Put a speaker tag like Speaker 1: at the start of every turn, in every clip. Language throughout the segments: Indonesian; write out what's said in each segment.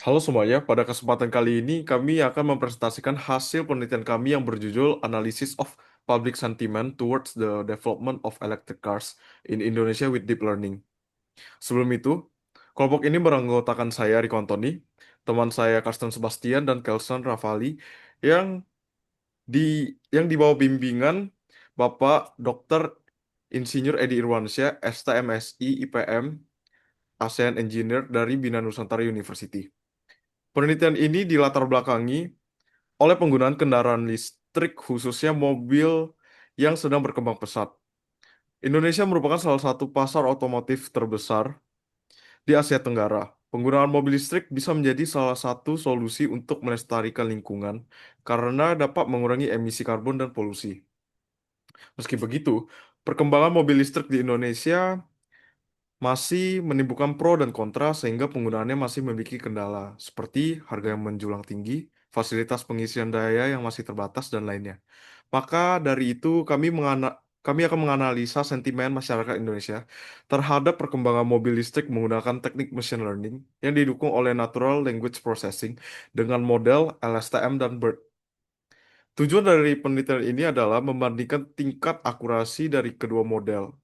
Speaker 1: Halo semuanya, pada kesempatan kali ini kami akan mempresentasikan hasil penelitian kami yang berjudul Analysis of Public Sentiment Towards the Development of Electric Cars in Indonesia with Deep Learning. Sebelum itu, kelompok ini beranggotakan saya, Rico Antoni, teman saya Karsten Sebastian, dan Kelson Rafali yang di di bawah bimbingan Bapak Dr. Insinyur Edi Irwansyah, STMSI, IPM, ASEAN Engineer dari Bina Nusantara University. Penelitian ini dilatar belakangi oleh penggunaan kendaraan listrik, khususnya mobil yang sedang berkembang pesat. Indonesia merupakan salah satu pasar otomotif terbesar di Asia Tenggara. Penggunaan mobil listrik bisa menjadi salah satu solusi untuk melestarikan lingkungan karena dapat mengurangi emisi karbon dan polusi. Meski begitu, perkembangan mobil listrik di Indonesia masih menimbulkan pro dan kontra sehingga penggunaannya masih memiliki kendala seperti harga yang menjulang tinggi, fasilitas pengisian daya yang masih terbatas dan lainnya. Maka dari itu kami akan menganalisa sentimen masyarakat Indonesia terhadap perkembangan mobil listrik menggunakan teknik machine learning yang didukung oleh natural language processing dengan model LSTM dan BERT. Tujuan dari penelitian ini adalah membandingkan tingkat akurasi dari kedua model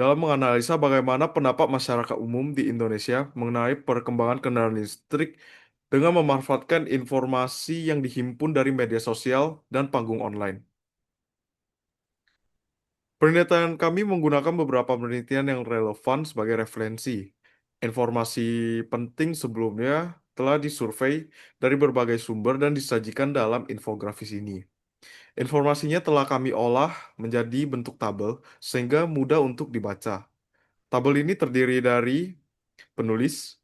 Speaker 1: dalam menganalisa bagaimana pendapat masyarakat umum di Indonesia mengenai perkembangan kendaraan listrik dengan memanfaatkan informasi yang dihimpun dari media sosial dan panggung online. Penelitian kami menggunakan beberapa penelitian yang relevan sebagai referensi. Informasi penting sebelumnya telah disurvei dari berbagai sumber dan disajikan dalam infografis ini. Informasinya telah kami olah menjadi bentuk tabel sehingga mudah untuk dibaca. Tabel ini terdiri dari penulis,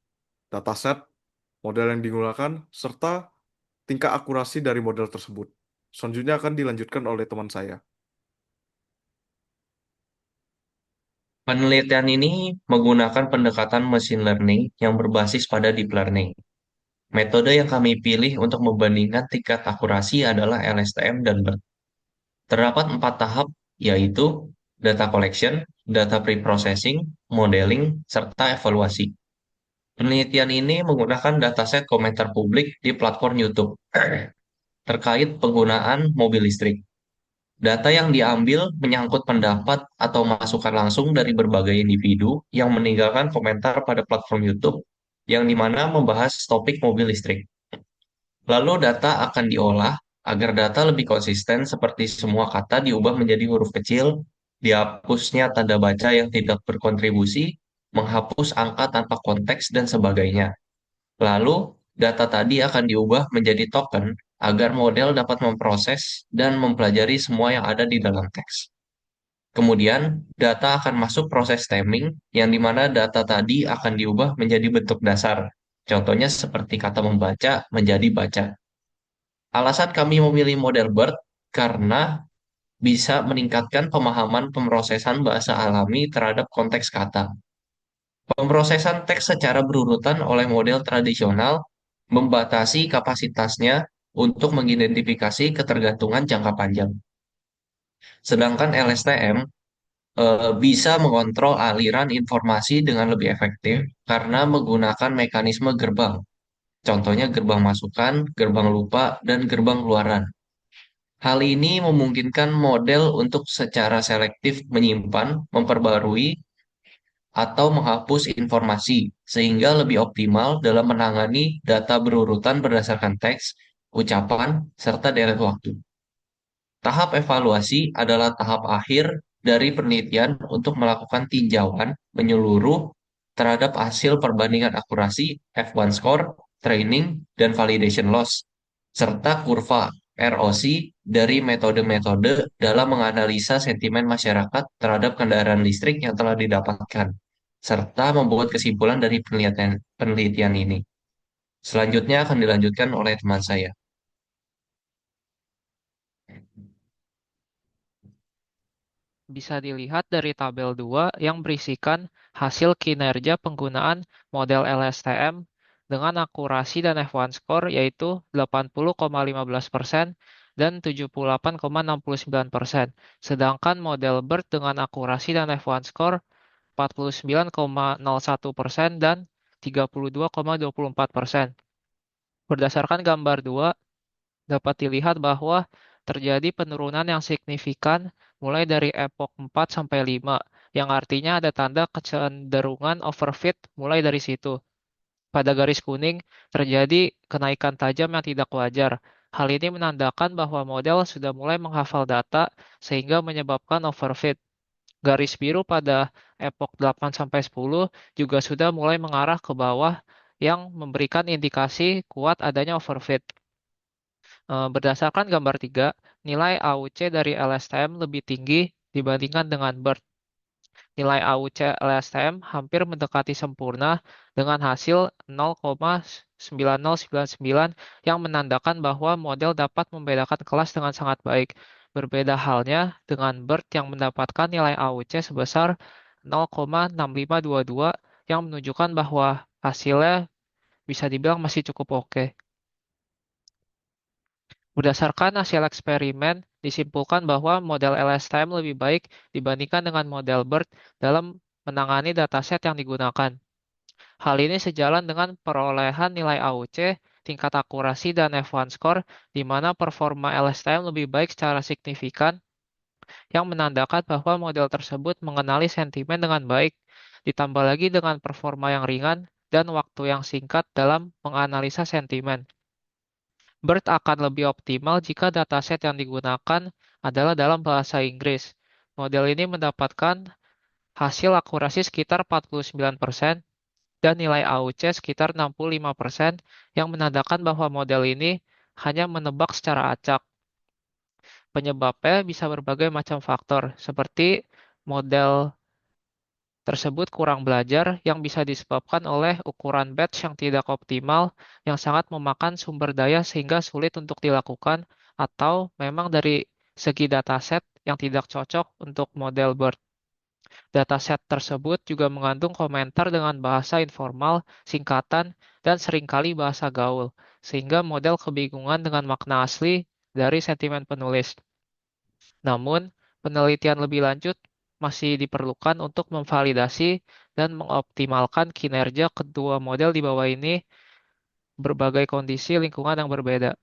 Speaker 1: dataset, model yang digunakan, serta tingkat akurasi dari model tersebut. Selanjutnya akan dilanjutkan oleh teman saya.
Speaker 2: Penelitian ini menggunakan pendekatan machine learning yang berbasis pada deep learning. Metode yang kami pilih untuk membandingkan tingkat akurasi adalah LSTM dan BERT. Terdapat 4 tahap, yaitu data collection, data pre-processing, modeling, serta evaluasi. Penelitian ini menggunakan dataset komentar publik di platform YouTube terkait penggunaan mobil listrik. Data yang diambil menyangkut pendapat atau masukan langsung dari berbagai individu yang meninggalkan komentar pada platform YouTube yang dimana membahas topik mobil listrik. Lalu data akan diolah agar data lebih konsisten seperti semua kata diubah menjadi huruf kecil, dihapusnya tanda baca yang tidak berkontribusi, menghapus angka tanpa konteks, dan sebagainya. Lalu, data tadi akan diubah menjadi token agar model dapat memproses dan mempelajari semua yang ada di dalam teks. Kemudian, data akan masuk proses stemming, yang di mana data tadi akan diubah menjadi bentuk dasar. Contohnya seperti kata membaca menjadi baca. Alasan kami memilih model BERT karena bisa meningkatkan pemahaman pemrosesan bahasa alami terhadap konteks kata. Pemrosesan teks secara berurutan oleh model tradisional membatasi kapasitasnya untuk mengidentifikasi ketergantungan jangka panjang. Sedangkan LSTM bisa mengontrol aliran informasi dengan lebih efektif karena menggunakan mekanisme gerbang. Contohnya gerbang masukan, gerbang lupa, dan gerbang keluaran. Hal ini memungkinkan model untuk secara selektif menyimpan, memperbarui, atau menghapus informasi, sehingga lebih optimal dalam menangani data berurutan berdasarkan teks, ucapan, serta deret waktu. Tahap evaluasi adalah tahap akhir dari penelitian untuk melakukan tinjauan menyeluruh terhadap hasil perbandingan akurasi F1 score, training, dan validation loss, serta kurva ROC dari metode-metode dalam menganalisa sentimen masyarakat terhadap kendaraan listrik yang telah didapatkan, serta membuat kesimpulan dari penelitian ini. Selanjutnya akan dilanjutkan oleh teman saya.
Speaker 3: Bisa dilihat dari tabel 2 yang berisikan hasil kinerja penggunaan model LSTM dengan akurasi dan F1 score yaitu 80,15% dan 78,69%. Sedangkan model BERT dengan akurasi dan F1 score 49,01% dan 32,24%. Berdasarkan gambar 2, dapat dilihat bahwa terjadi penurunan yang signifikan mulai dari epok 4 sampai 5, yang artinya ada tanda kecenderungan overfit mulai dari situ. Pada garis kuning, terjadi kenaikan tajam yang tidak wajar. Hal ini menandakan bahwa model sudah mulai menghafal data sehingga menyebabkan overfit. Garis biru pada epok 8 sampai 10 juga sudah mulai mengarah ke bawah yang memberikan indikasi kuat adanya overfit. Berdasarkan gambar 3, nilai AUC dari LSTM lebih tinggi dibandingkan dengan BERT. Nilai AUC LSTM hampir mendekati sempurna dengan hasil 0,9099 yang menandakan bahwa model dapat membedakan kelas dengan sangat baik. Berbeda halnya dengan BERT yang mendapatkan nilai AUC sebesar 0,6522 yang menunjukkan bahwa hasilnya bisa dibilang masih cukup oke. Berdasarkan hasil eksperimen, disimpulkan bahwa model LSTM lebih baik dibandingkan dengan model BERT dalam menangani dataset yang digunakan. Hal ini sejalan dengan perolehan nilai AUC, tingkat akurasi, dan F1 score, di mana performa LSTM lebih baik secara signifikan, yang menandakan bahwa model tersebut mengenali sentimen dengan baik, ditambah lagi dengan performa yang ringan dan waktu yang singkat dalam menganalisa sentimen. BERT akan lebih optimal jika dataset yang digunakan adalah dalam bahasa Inggris. Model ini mendapatkan hasil akurasi sekitar 49% dan nilai AUC sekitar 65% yang menandakan bahwa model ini hanya menebak secara acak. Penyebabnya bisa berbagai macam faktor, seperti model tersebut kurang belajar yang bisa disebabkan oleh ukuran batch yang tidak optimal yang sangat memakan sumber daya sehingga sulit untuk dilakukan, atau memang dari segi dataset yang tidak cocok untuk model BERT. Dataset tersebut juga mengandung komentar dengan bahasa informal, singkatan, dan seringkali bahasa gaul, sehingga model kebingungan dengan makna asli dari sentimen penulis. Namun, penelitian lebih lanjut masih diperlukan untuk memvalidasi dan mengoptimalkan kinerja kedua model di bawah ini berbagai kondisi lingkungan yang berbeda.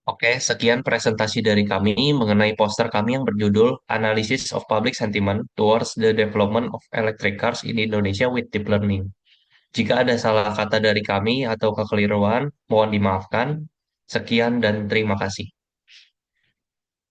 Speaker 2: Oke, sekian presentasi dari kami mengenai poster kami yang berjudul Analysis of Public Sentiment Towards the Development of Electric Cars in Indonesia with Deep Learning. Jika ada salah kata dari kami atau kekeliruan, mohon dimaafkan. Sekian dan terima kasih.